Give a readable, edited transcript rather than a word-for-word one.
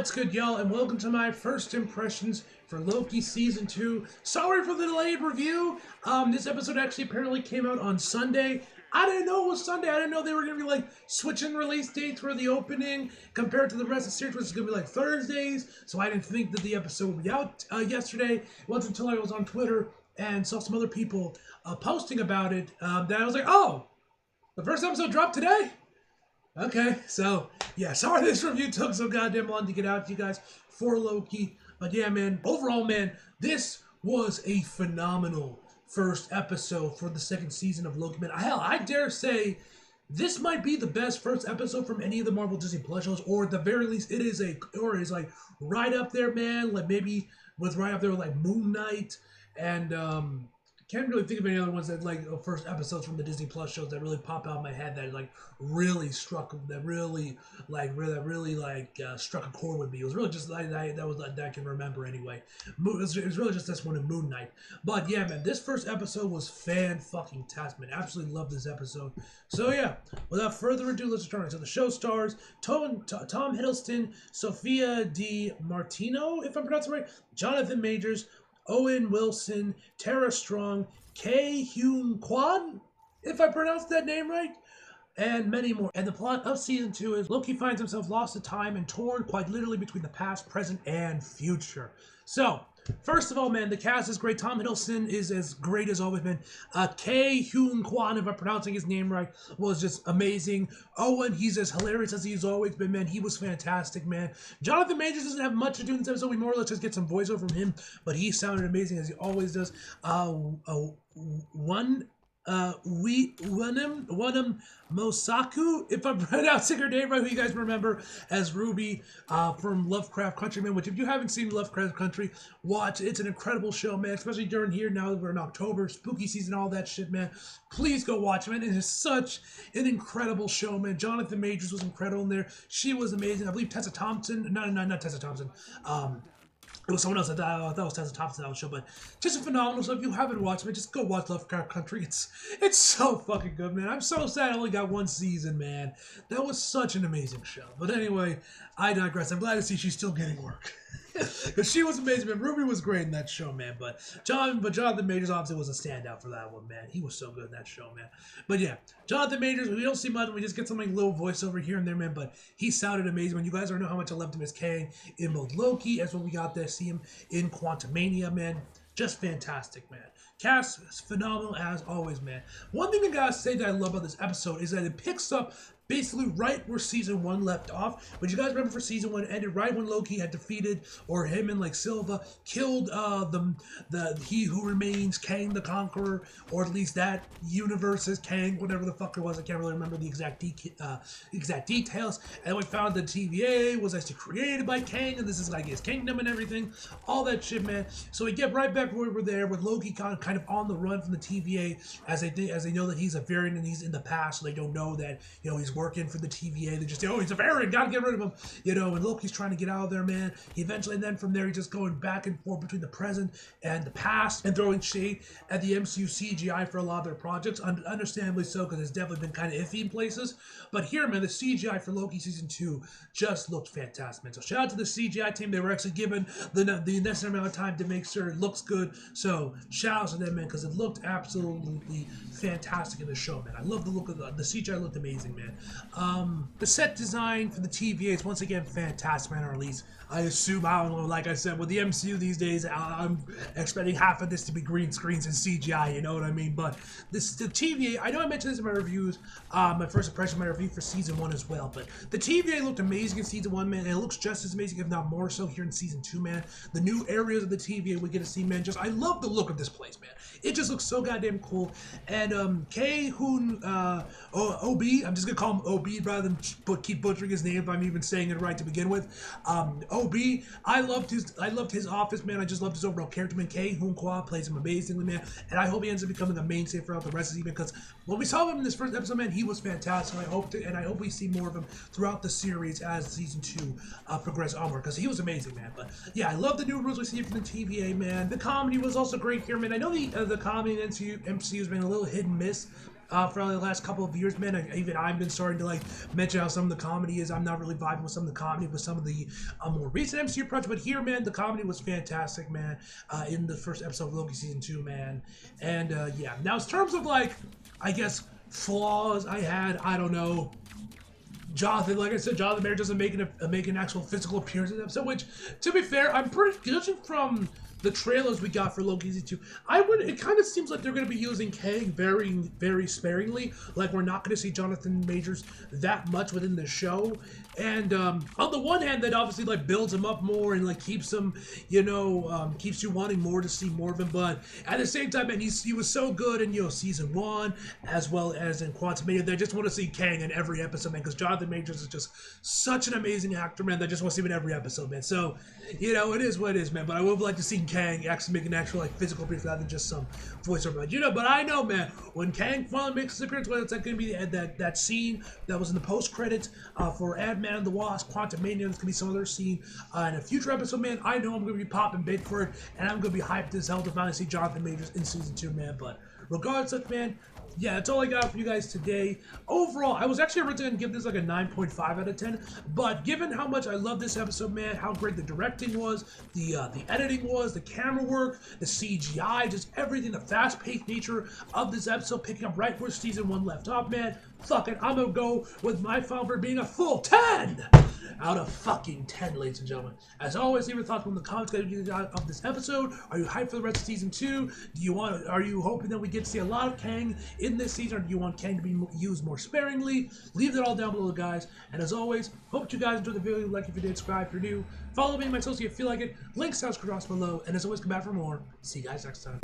What's good, y'all, and welcome to my first impressions for Loki Season 2. Sorry for the delayed review. This episode actually apparently came out on Sunday. I didn't know it was Sunday. I didn't know they were going to be, like, switching release dates for the opening compared to the rest of the series, which is going to be, like, Thursdays. So I didn't think that the episode would be out yesterday. It wasn't until I was on Twitter and saw some other people posting about it that I was like, oh, the first episode dropped today? Okay, so, yeah, sorry this review took so goddamn long to get out to you guys for Loki. But yeah, man, overall, man, this was a phenomenal first episode for the second season of Loki, man. Hell, I dare say this might be the best first episode from any of the Marvel Disney Plus shows, or at the very least, it is like right up there, man. Like maybe was right up there with like Moon Knight and can't really think of any other ones that like first episodes from the Disney Plus shows that really pop out in my head that like really struck struck a chord with me. It was really just that I can remember anyway. It was really just this one in Moon Knight. But yeah, man, this first episode was fan-fucking-tastic, man. Absolutely love this episode. So yeah, without further ado, let's return to the show stars. Tom Hiddleston, Sophia Di Martino, if I'm pronouncing it right, Jonathan Majors, Owen Wilson, Tara Strong, Kae Hyun Kwan, if I pronounced that name right, and many more. And the plot of Season 2 is Loki finds himself lost to time and torn quite literally between the past, present, and future. So, first of all, man, the cast is great. Tom Hiddleston is as great as always, man. Kae Hyun Kwan, if I'm pronouncing his name right, was just amazing. Owen, he's as hilarious as he's always been, man. He was fantastic, man. Jonathan Majors doesn't have much to do in this episode. We more or less just get some voiceover from him, but he sounded amazing as he always does. Wanam Mosaku, if I'm pronouncing her name right, who you guys remember as Ruby from Lovecraft Country, man, which if you haven't seen Lovecraft Country, watch. It's an incredible show, man, especially during here now that we're in October, spooky season, all that shit, man. Please go watch it, man. It is such an incredible show, man. Jonathan Majors was incredible in there. She was amazing. I believe Tessa Thompson, not Tessa Thompson, it was someone else that that was Tessa Thompson on the show, but just a phenomenal show. If you haven't watched it, just go watch Lovecraft Country. It's so fucking good, man. I'm so sad I only got one season, man. That was such an amazing show. But anyway, I digress. I'm glad to see she's still getting work. Because she was amazing, man. Ruby was great in that show, man. But Jonathan Majors obviously was a standout for that one, man. He was so good in that show, man. But yeah, Jonathan Majors, we don't see much. We just get some like little voiceover here and there, man. But he sounded amazing. When you guys already know how much I loved him as Kang in both Loki as when we got to see him in Quantumania, man. Just fantastic, man. Cast is phenomenal as always, man. One thing I gotta say that I love about this episode is that it picks up basically right where Season 1 left off. But you guys remember for Season 1, it ended right when Loki had defeated, or him and like Silva killed the He Who Remains, Kang the Conqueror, or at least that universe's Kang, whatever the fuck it was. I can't really remember the exact details. And we found the TVA was actually created by Kang, and this is like his kingdom and everything. All that shit, man. So we get right back where we're there with Loki kind of on the run from the TVA as they know that he's a variant and he's in the past, so they don't know that, you know, he's working for the TVA. They just say, oh, he's a variant, gotta get rid of him, you know. And Loki's trying to get out of there, man. He eventually, and then from there, he's just going back and forth between the present and the past and throwing shade at the MCU CGI for a lot of their projects. Understandably so, because it's definitely been kind of iffy in places. But here, man, the CGI for Loki Season 2 just looked fantastic, man. So shout out to the CGI team. They were actually given the necessary amount of time to make sure it looks good. So shout out to them, man, because it looked absolutely fantastic in the show, man. I love the look of the CGI. Looked amazing, man. The set design for the TVA is once again fantastic, man, or at least I assume, I don't know, like I said, with the MCU these days, I'm expecting half of this to be green screens and CGI, you know what I mean? But the TVA, I know I mentioned this in my reviews, my first impression, my review for Season 1 as well, but the TVA looked amazing in Season 1, man, and it looks just as amazing, if not more so, here in Season 2, man. The new areas of the TVA we get to see, man, I love the look of this place, man. It just looks so goddamn cool. And Kae Hyun OB, I'm just gonna call him OB rather than keep butchering his name if I'm even saying it right to begin with. OB, I loved his office, man. I just loved his overall character, man. Kae Hyun Kwan plays him amazingly, man. And I hope he ends up becoming a mainstay throughout the rest of the season, because when we saw him in this first episode, man, he was fantastic. I hope we see more of him throughout the series as Season 2 progresses onward, because he was amazing, man. But yeah, I love the new rules we see from the TVA, man. The comedy was also great here, man. I know the comedy in MCU has been a little hit and miss for the last couple of years, man. Even I've been starting to like mention how some of the comedy is. I'm not really vibing with some of the comedy with some of the more recent MCU projects, but here, man, the comedy was fantastic, man. In the first episode of Loki season 2, man. And yeah, now in terms of like, I guess flaws I don't know. Jonathan, like I said, Jonathan Mayer doesn't make an actual physical appearance in the episode, which, to be fair, I'm pretty judging from the trailers we got for Loki season 2. It kind of seems like they're going to be using Kang very, very sparingly. Like, we're not going to see Jonathan Majors that much within the show. And on the one hand, that obviously like builds him up more and like keeps him, keeps you wanting more to see more of him. But at the same time, man, he was so good in season 1 as well as in Quantumania. I just want to see Kang in every episode, man, because Jonathan Majors is just such an amazing actor, man. That I just want to see him in every episode, man. So it is what it is, man. But I would like to see Kang actually make an actual like physical appearance rather than just some voiceover. But I know, man, when Kang finally makes his appearance, whether it's like going to be that scene that was in the post credits for Ant-Man and the Wasp, Quantumania, there's gonna be some other scene in a future episode, man. I know I'm gonna be popping big for it, and I'm gonna be hyped as hell to finally see Jonathan Majors in season 2, man. But regardless of, man, yeah, that's all I got for you guys today. Overall, I was actually originally going to give this like a 9.5 out of 10, but given how much I love this episode, man, how great the directing was, the editing was, the camera work, the CGI, just everything, the fast-paced nature of this episode, picking up right where season 1 left off, man, fuck it, I'm going to go with my final for being a full 10 out of fucking 10, ladies and gentlemen. As always, leave your thoughts in the comments of this episode. Are you hyped for the rest of season 2? Are you hoping that we get to see a lot of Kang in this season, or do you want Kang to be used more sparingly? Leave it all down below, guys. And as always, hope you guys enjoyed the video. Like if you did, subscribe if you're new. Follow me on my socials if you feel like it. Links down across below. And as always, come back for more. See you guys next time.